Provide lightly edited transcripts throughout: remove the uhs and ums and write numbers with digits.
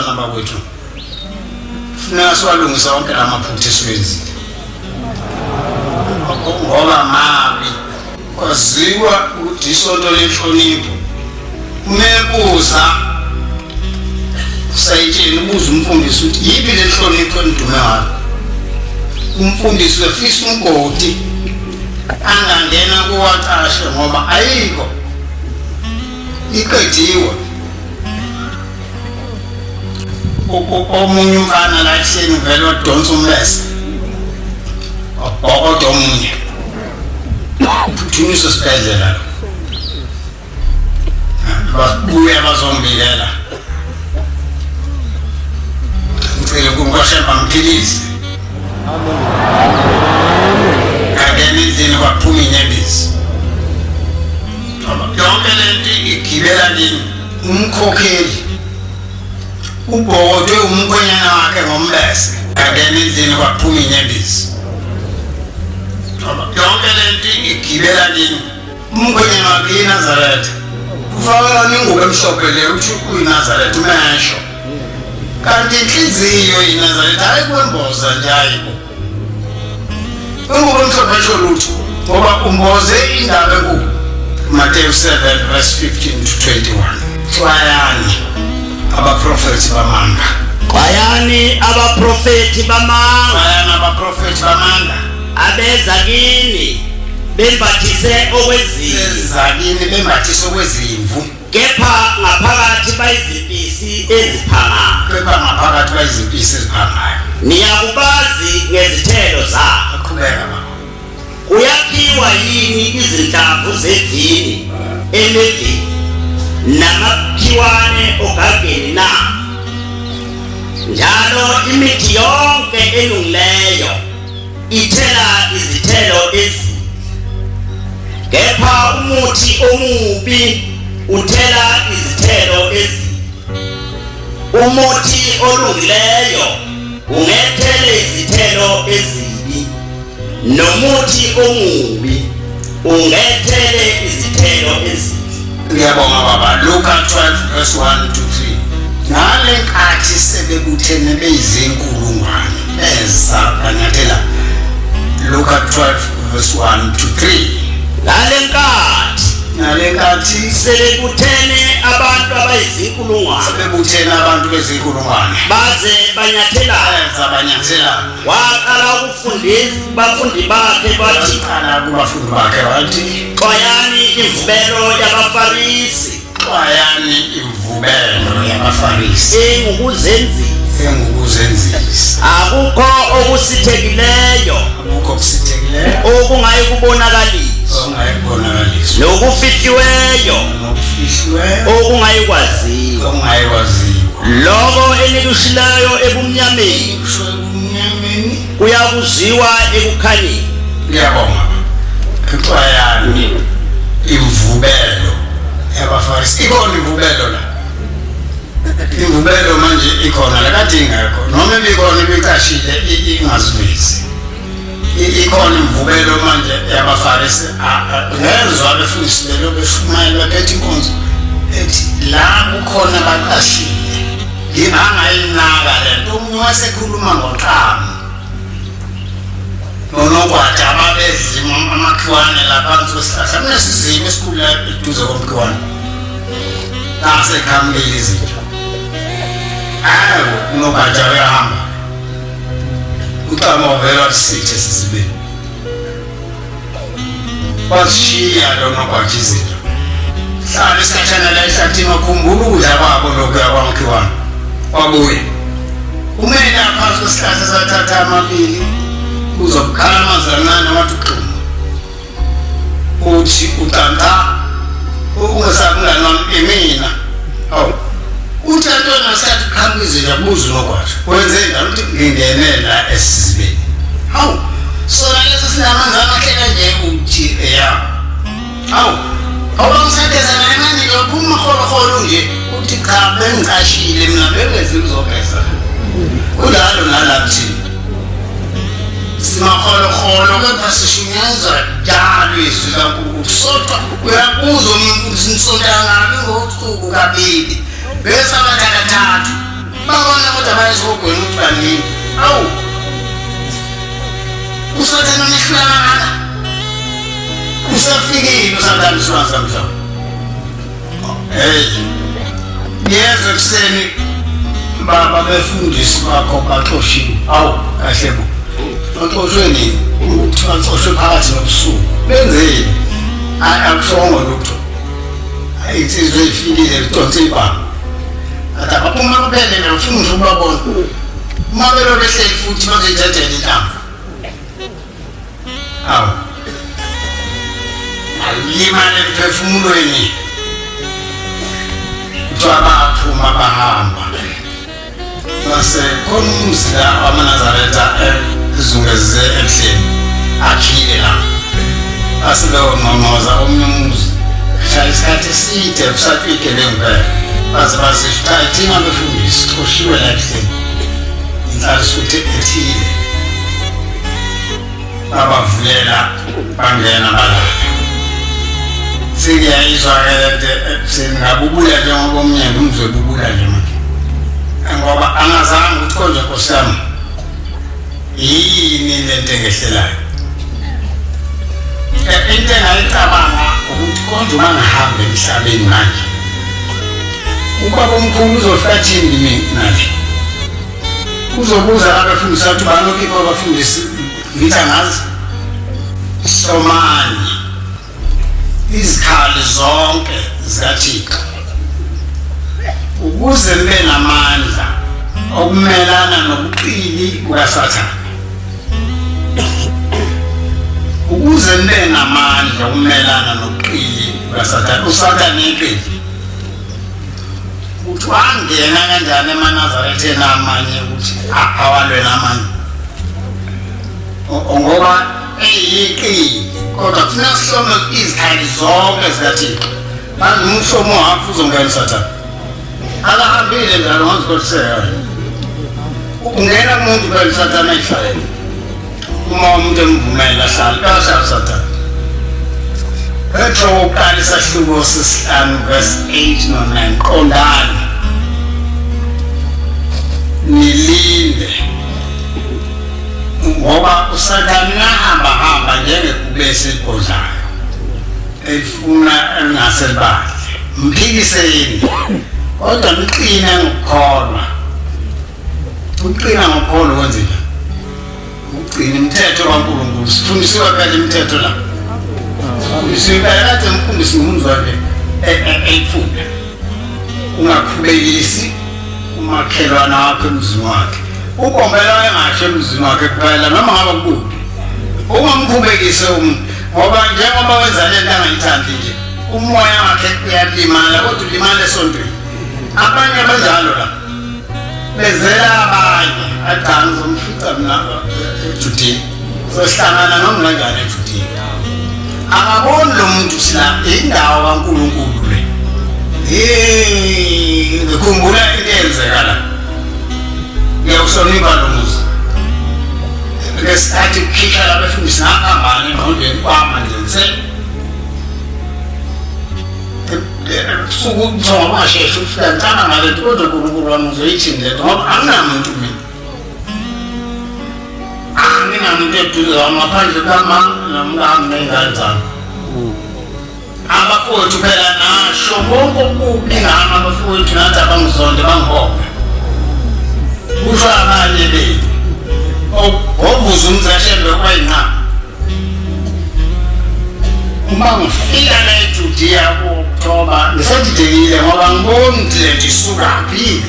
abantwana bakwethu funeka siwalungisa wonke lamaphutha esiwenzile ngoba mabi kwaziwa ukuthi isonto lenhlonipho umebuza sayitsheni ubuza umfundisi ukuthi yiphi le nhlonipho endume ngayo umfundisi wefisa umgodi angangena kuwaqashe ngoba ayikho iqediwe omunye umfana la ehleni vele wadonsa umbese obhokoda omunye uphuthunyiswa esibhedlela babuye bazombilela ngicela kungoshemba mphilisi akena endlini kwaphuma inyembezi yonke lento igibela lini umkhokheli ubhodwe umkhwenyana wakhe ngombese akena endlini kwaphuma inyembezi yonke lento igibela lini umkhwenyana wakhe iNazaretha kufakela ningubo emhlophe le uthi uyiNazaretha umesho kanti inhliziyo iNazaretha ayikwemboza nje ayiko ingubo emhlophe esho lutho ngoba umboze indaba enkulu Matthew 7 verse 15 to 21 xwayani abaprofeti bamanga xwayani abaprofeti bamanga xwayani abaprofeti bamanga abeza kini bembathise okwezimvu kepha ngaphakathi bayizimpisi eziphangayo niyakubazi ngezithelo zabo aqhubeka baba kuyakhiwa yini izinhlamvu zevini emevini namakhiwane ogageni na njalo imithi yonke elungileyo ithela izithelo ezinhle kepha umuthi omubi uthela izithelo ezinhle umuthi olungileyo ungethele izithelo ezinhle nomuthi omubi ungethele izithelo ezinhle ngiyabonga baba Luka 12 verse 1 to 3 ngalenkathi sebebuthene beyizinkulungwane ezabanyathela Luka 12 verse 1 to 3 ngalenkathi sebebuthene abantu bezinkulungwane baze banyathela waqala ukufundisa abafundi bakhe bathi xwayani imvubelo yabafarisi engukuzenzisa akukho okusithekileyo okungayi kubonakalisa nokufihliweyo okungayikwaziwa lokho enikushilayo ebumnyameni kuyakuziwa ekukhanyeni ngiyabonga xwayani imvubelo yabafarisi ikhona imvubelo la imvubelo manje ikhona la kade ingekho noma ibikhona ibicashile ingazivezi ikhona imvubelo manje yabafarisi ngezwe befundisi lelo beshumayela bephethe inkonzo ethi la kukhona abaqashile ngingangayinaka lento umuntu wasekhuluma ngoqhamu nonokwada ababezima amakhiwane laphansi kwesihlahla kunesizimo esikhulu eduze komkhiwane nasekhambile izinto unogada uyahamba ucama uvela sithe sizibeni washiya lo nogada izinto hlala isikhathana la ehlathini wakhumbula ukudla kwabo lokuya kwamkhiwane wabuye umele aphansi kwesihlahla sathatha amabili uzokhala amazanana wathi uqhuma uthi uqanta ungasabungani wami emina uthi antona sathi khambizela buza nokwasho wenze njalo uthi ngingene la esizibeni sona leso sinamanzi amahle kanje uthi awubangisakeza nancane lophuma kholo nje uthi cha bengicashile mina bengezi ngizobheza kulalo nalathi simakholo kepha sishunyezwa njalo izwi kaNkulunkulu sodwa uyabuza umfundisi nisonta ngapi ngosuku kabili bese abathathu yini awu usathana nihlala usafikile usathana siwanza mhlaba hey yezwe kuseni baba befundisi bakho baxoshiwe awu kahle bo baxoshwe nini baxoshwe phakathi nobusuku benzeni akushongo lutho insizwe ifikile idonse ibanga ata baphuma kuphele nafuna nje ukubabona uma belobe ehleli futhi bazojajela intambo awu alimane emphefumulweni kuthiwa baphuma bahamba base khona umzi la wamaNazaretha ezungeze ebuhleni akhile la asileyo ngqongqoza omnye umuzi shaya isikhathi eside kusafike lempela baze basishaya thina befundisi xoshiwe la ebuhleni inhlalisuthi ethile abavulela bangena balala sikuyayizwa-ke lento singabubula njengoba umnyaka umzobubula nje manje ngoba angazange ukuthi konje Nkosi yami yini lento engehlelayo into engayicabanga ukuthi konje uma ngihambe emhlabeni manje ubaba omkhulu uzofika thini mina nje uzobuza abafundisi ukuthi banokipha abafundisi ngithi angazi somanye izikhali zonke zikaThixo ukuze libe namandla okumelana nobuqili bukaSathane ukuze libe namandla okumelana nobuqili bukaSathane uSathane eqili ukuthi wangena kanjani emaNazaretheni amanye ukuthi awalwe namanye ngoba eyiqili kodwa kufuneka sihlome izikhali zonke zikaThixo manje umhlomo wakho uzongena uSathane akahambile njalo ngazikholiseka ungena kumuntu phela uSathane ayihlalele uma umuntu emvumela hlala kahlala uSathane Petro uqala isahluko sesihlanu verse 8 no 9 qondani nilinde ngoba uSathane hamba njengekubese elibhodlayo efuna engaselibadle mphikiseni kodwa niqine ngokukholwa uqina ngokukholwa kwenzeni uqina imithetho kaNkulunkulu sifundisiwe phela imithetho la sifundisiwe kade mfundisi ngumzwane eyifunda ungakhubekisi umakhelwana wakho emzini wakhe ukombela engasho emzini wakhe kuphela noma ngaba kuphi ungamkhubekise ngoba njengoba wenza lento angayithandi nje umoya wakhe uyalimala kodwa ulimala esontweni abanye abanjalo la bezela abanye adanga zomfica mina eJudea sohlangana noma kanjani eJudea akaboni lo muntu sila indawo kaNkulunkulu le ngikhumbula into eyenzekala ngiyawuhlonipha lo muzi ngesikhathi kukhishwa labafundisi ngahambana engqondweni kwami nje suku masheshe ufika ngicabanga ngale nto kodwa uNkulunkulu wami uzoyithini lento ngoba anginamuntu mina anginamuntu eduze wami ngaphandle kama nomkami ney'ngane zami abafowethu phela nasho bonke okubi ngami abafowethu nathi abangizonde bangibophe kusho abanye bethu ovuza umzashembe kwayinqaba uma ngifika la eJudea ku-October ngisadidekile ngoba ngiboni ukuthi lento isukaphi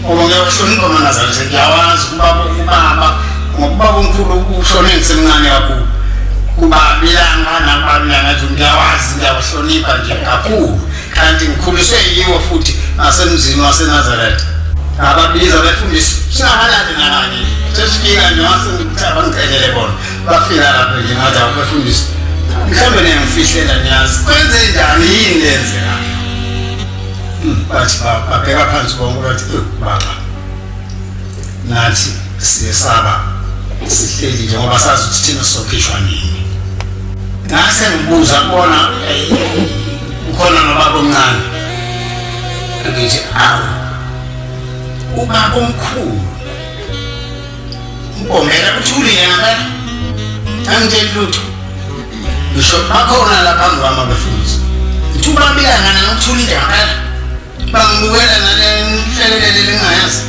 ngoba ngiyawahlonipha amaNazaretha ngiyawazi ubaba ngokubaba omkhulu ushone ngisemncane kakhulu kubabilanga nakubalulanga nje ngiyawazi ngiyawahlonipha nje kakhulu kanti ngikhuliswe yiwo futhi nasemzini waseNazaretha ababiza befundisi singabalandi nabanye sesifika nje wasengithaba ngicelele bona bafika lapho nje ngathi abafundisi mhlawumbe niyangifihlela niyazi kwenze njani yini lenzekayo bathi babheka phansi bonke bathi baba nathi siyesaba sihleli nje ngoba sazi ukuthi thina sizokhishwa nini ngase ngibuza kubona ukhona nobaba omncane ngithi awu ubaba omkhulu ubombela uthulile ngempela angitsheli lutho ngisho bakhona lapha phambi kwami abefundisi ithuba bilangana nokuthulile ngempela bangibukela nale nhlelelele lengayazi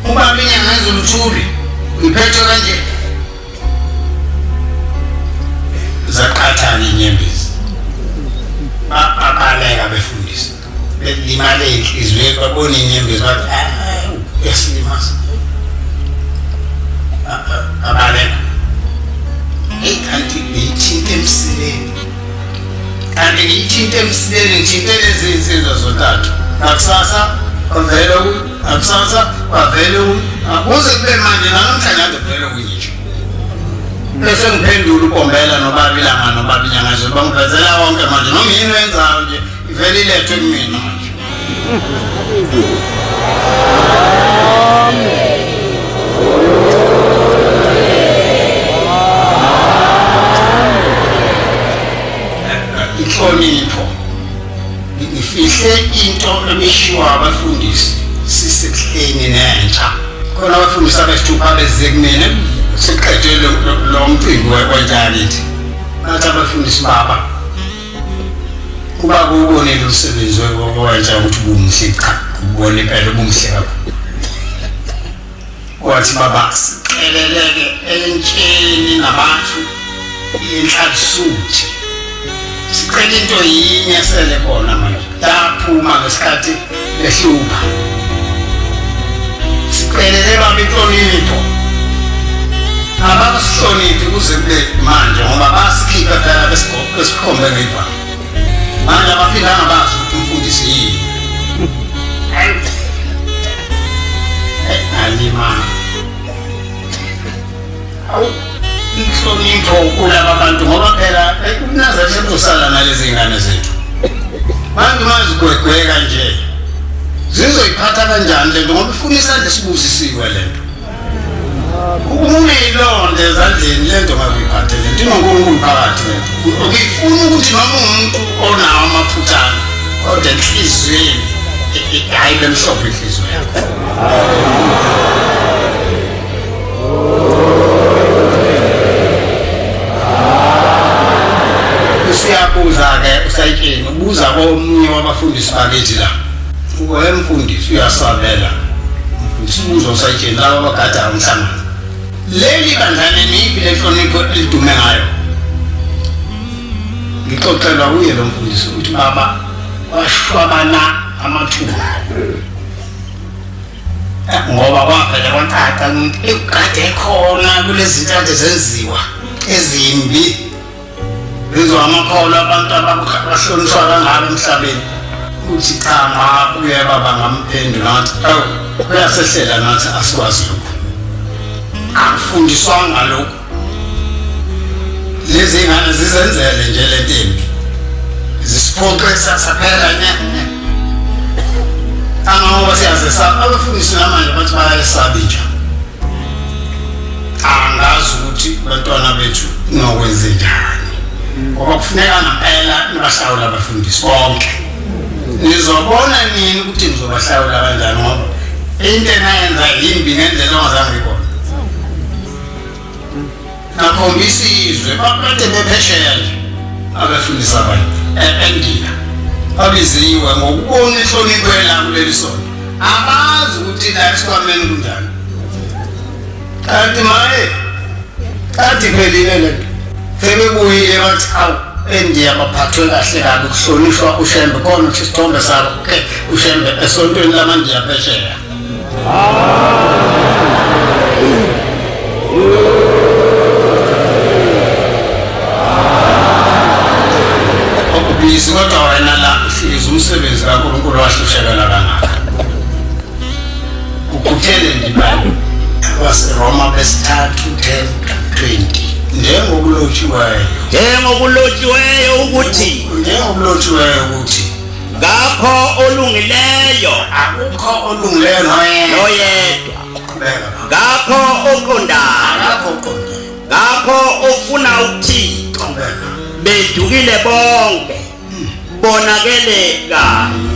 uma binyanga ezoluthuli ngiphethe kanje zaqhatha inyembezi babaleka befundisa belimale inhliziyo babona inyembezi bathi yasilimasa abaleka kanti ngiyithinta emsileni kanti ngiyithinta emsileni ngithinta lezi insizwa zontathu nakusasa kwavele nakusasa kwavele akuze kube manje namhlanje kuvele kunye bese ngiphendula ubombela nobabilanga nobabinyanga bangivezela wonke manje noma yini wenzayo nje ivele ilethwe kumina manje inhlonipho ngifihle into ebishiwa abafundisi sisekuhleni nentsha khona abafundisi abasithupha beze kumina siqedele lo mcimbi wenjalithi nathi abafundisi baba kuba kubonile umsebenzi wentsha ukuthi ubumuhle cha ubone impela ubumuhle kakhulu wathi baba siqeleleke entsheni nabantu inhlansuthi siqele into yinye sele khona manje yaphuma ngesikhathi lehlupha siqelele baba inhlonipho abasihloniphi kuze kube manje ngoba basikhipha phela besikhombe ngepha manje abaphindanga bazi ukuthi umfundisi yini alimana awu inhlonipho kulaba bantu ngoba phela kunaza sezosala nalezi ngane zethu manje mazigwegweka nje zizoyiphatha kanjani lento ngoba ifuna isandla sibuzisiwe lento ukunilonde ezandleni lento ngakuyiphathe lento inonkulunkulu phakathi lento ukifuna ukuthi noma umuntu onawo amaphuthana kodwa enhliziyweni hayi bemhlophe inhliziyo yakho usiyabuza-ke usayitsheni ubuza komunye wabafundisi bakithi la uwe mfundisi uyasabela sibuzo usayitsheni laba abagada umhlangano leli bandlane niphi lenhlonipho elidume ngayo ngixoxelwa kuye lo mfundisi ukuthi baba washwabana amathuba ngoba kwaphela kwacaca ekade khona kulezi zinto zenziwa ezimbi lezo amakholo abantu abahlonishwa kangaka emhlabeni uthi cha ngabuye baba ngamphendula ngathi kuyasehlela nathi asikwazi lokho akufundiswanga lokho lezi ngane zizenzele nje lento embi zisiphoqe saphela nya angawa siyazesaba abafundisi namanje bathi bayayesaba intsha angazi ukuthi bantwana bethu nokwenze njani ngoba kufuneka ngempela nibahlawula abafundisi bonke nizobona nini ukuthi nizobahlawula kanjani ngoba into enayenza yimbi ngendlela ongazange ikona nakhombisa izwe bakade bephesheya nje abafundisa abantu eNdiya abiziwe ngokubona inhlonipho yelanga kuleli sonto abazi ukuthi la esikwameni kunjani kanti maye kanti phelile lento sebebuyile bathi awu eNdiya baphathwe kahle kabi kuhlonishwa uShembe khona isithombe sabo uShembe esontweni lamaNdiya phesheya okubisi kodwa wena la uhlezi umsebenzi kaNkulunkulu wahlushekela kangaka ukhuthele ndibani waseRoma besithathu 10:20 njengokulotshiweyo ukuthi ngakho olungileyo akukho olungileyo noyedwa ngakho oqondayo ngakho ofuna uThixo bedukile bonke bonakele kanye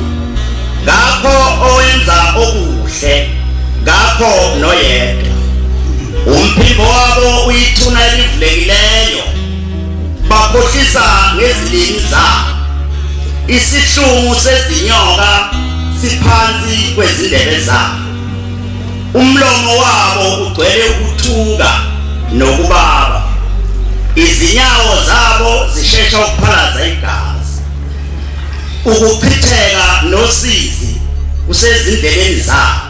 ngakho owenza okuhle ngakho noyedwa abavulekileyo bakhohlisa ngezilimi zabo isihlungu sezinyoka siphansi kwezindebe zabo umlomo wabo ugcwele ukuthuka nokubaba izinyawo zabo zishesha ukuphalaza igazi ukuchitheka nosizi kusezindleleni zabo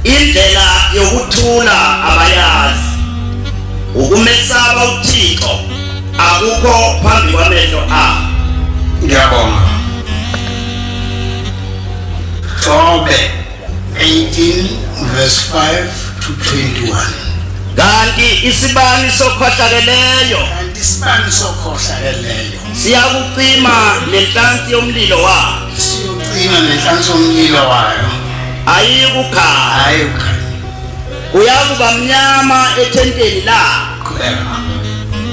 indlela yokuthula abayazi ukumesaba uThixo akukho phambi kwamehlo abo. Ngiyabonga. Jobe 18 verse 5 to 21. Kanti isibani sokhohlakeleyo siyakucima nenhlansi yomlilo wayo ayikukhala kuyakuba mnyama ethenteni lakho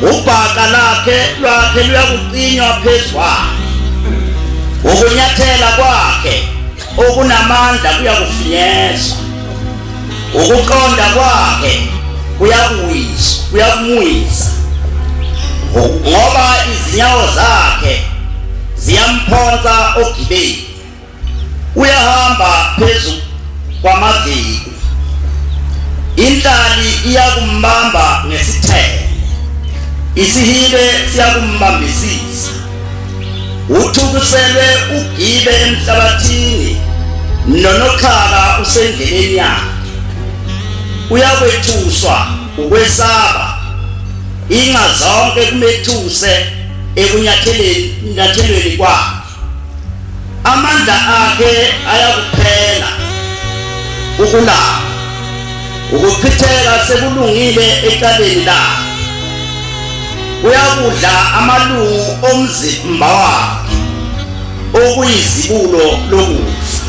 ubhaqa lwakhe luyakucinywa phezulu ukunyathela kwakhe okunamandla kuyakufinyezwa ukuqonda kwakhe kuyakumwisa ngoba izinyawo zakhe ziyamphonsa ogibeni uyahamba phezulu kwamavili inhlali iyakumbamba ngesithelo isihibe siyakumbambisisa uthukuselwe ugibe emhlabathini nonokhala usendleleni yakhe uyakwethuswa ukwesaba inqa zonke kumethuse ekunyathelweni kwakhe amandla akhe ayakuphela ukulapha ukuchitheka sekulungile ecaleni lakhe uyakudla amalungu omzimba wakhe okuyizibulo lokufa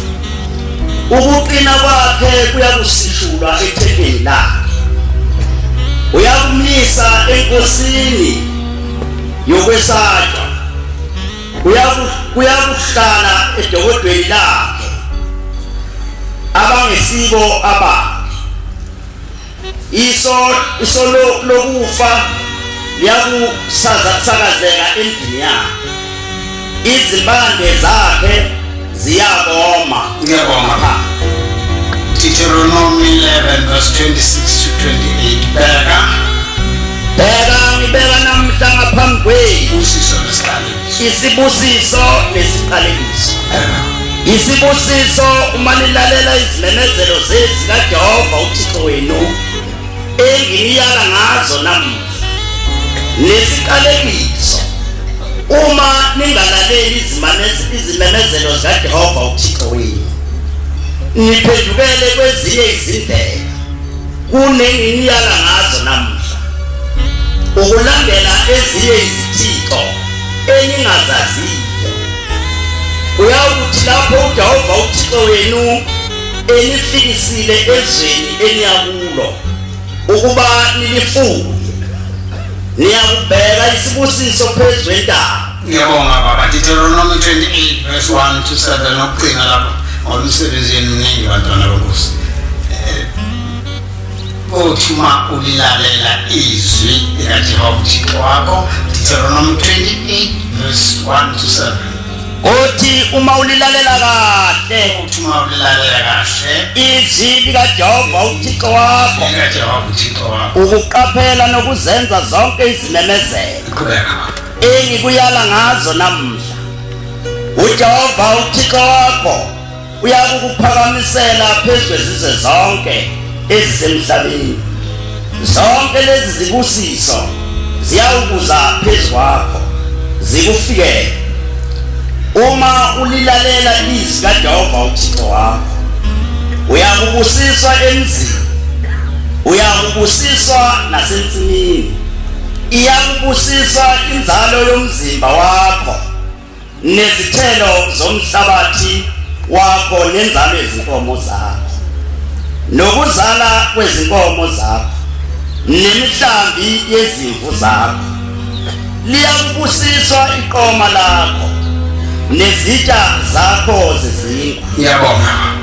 ukuqina kwakhe kuyakusishulwa ethempelini lakhe uyakumisa enkosini yokwesatshwa kuyakuhlala edokodweni lakhe abangesibo abakhe iso lokufa liyakusakazeka endlini yakhe izimbande zakhe ziyaboma. Ngiyabonga. Deuteronomy 11 verse 26 to 28. Ngibeka namhla ngaphambi kwenu isibusiso nesiqalekiso isibusiso uma nilalela izimemezelo zezi kaJehova uThixo wenu enginiyala ngazo namuhla nesiqalekiso uma ningalaleli izimemezelo zikaJehova uThixo wenu niphendukele kwezinye izindlela kunenginiyala ngazo namuhla ukulandela ezinye izithixo eningazaziyo uyawuthi lapho uJehova uThixo wenu enifikisile ezweni eniyakulo ukuba nilifuye niyakubheka isibusiso phezu kwentaba. Ngiyabonga baba. Deuteronomy 28 verse 1 to 7 okuqina lapho ngomsebenzini uningi bantwana benkosi othuma ulilalela izwi likaJehova uThixo wakho. Deuteronomy 28 verse 1 to 7. Othi uma ulilalela kahle izwi likaJehova uThixo wakho ukuqaphela nokuzenza zonke izimemezelo engikuyala ngazo namuhla uJehova uThixo wakho uyakukuphakamisela phezu kwezizwe zonke ezisemhlabeni zonke lezi zibusiso ziyawukuza phezu kwakho zikufikele uma ulilalela izwi kaJehova uThixo wakho uyakubusiswa emzini uyakubusiswa nasensimini iyakubusiswa inzalo yomzimba wakho nezithelo zomhlabathi wakho nenzalo yezinkomo zakho nokuzala kwezinkomo zakho nemihlambi yezimvu zakho liyakubusiswa iqoma lakho nezitsha zakho zezinkwa. Ngiyabonga.